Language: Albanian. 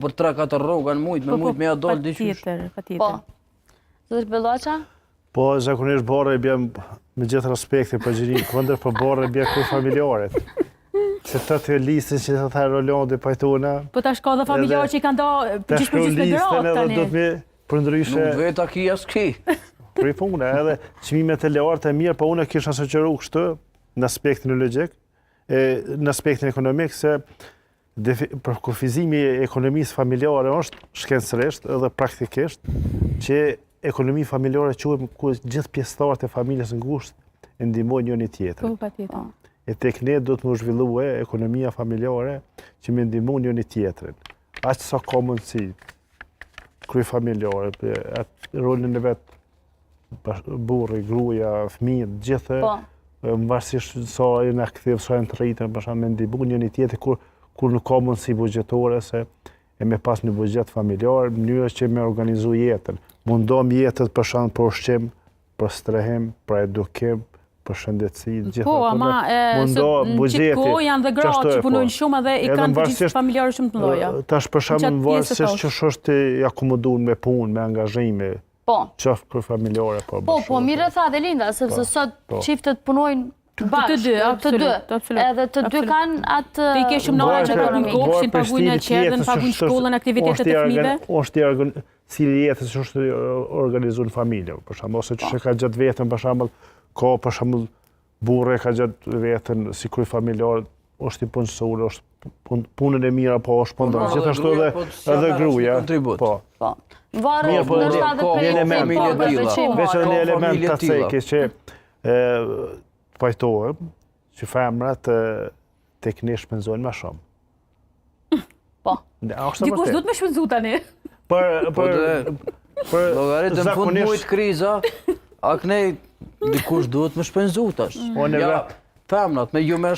Për 3-4 rroga në mujt, me mujt me ja dollë diqysh. Po. Zotër Belloqa? Po, zakonisht borë e bjem me gjithë respekti për gjëri këndër, për borë e bjem kërë familjaret. Se të listën që të thërë Rolandi pajtuna. Po ta shka dhe familjarë që i kanë da gjithë për gjithë me gratë tani. Do të me për ndryshe... Nuk veta ki as ki. Për i punë, edhe qmimet e lartë e mirë, po unë kisha shoqëru kështu në aspektin logjik, në aspektin ekonomik, se për kufizimi e ekonomisë familjare është shkencërisht edhe praktikisht që ekonomi familjare quhet ku gjithë pjesëtarët e familjes ngushtë e ndihmojnë njëri tjetrin. Po, patjetër. E tek ne do të më zhvillue ekonomia familjare që me ndihmojnë njëri tjetrin. Aq sa ka mundësi kryefamiljare, atë rolin e vet burri, gruaja, fëmijët, gjithë, varësisht sa janë aktiv, sa janë të rritën, për shembull, me ndihmu njëri tjetrin kur nuk ka mundësi buxhetore se e me pas një buxhet familjar, mënyrës që me organizu jetën. Mundom jetët për shembull për ushqim, për strehim, për edukim, për shëndetësi, gjithë. Po, ama që ko janë dhe gratë që punojnë shumë edhe i kanë të gjithë familjarë shumë të mëdha. Tash për shembull varësisht që është i akomoduar me punë, me angazhime. Qoftë për familjare, po, mirë e tha Adelinda, sepse sot çiftet punojnë bashkë, të dy, edhe të dy kanë atë... Të i ke shumë nore që paguajnë kopshin, paguajnë qerdhen, paguajnë shkollën, aktivitetet e fëmijëve. Është si jetës që është organizuar në familje, për shembull, ose që ka gjatë vetën, për shembull, ka për shembull burri ka gjatë vetën si kryefamiljar, është i punësor, është punën e mirë apo është punon, gjithashtu edhe gruaja. Po. Varet ndoshta edhe për veç një element të cekë që pajtohem që femrat tek ne shpenzojnë më shumë. Po. Dikush duhet me shpenzu tani. Për llogaritën në fund mujt kriza, aknej dikush duhet me shpenzu tash. Ja, femnat me ju me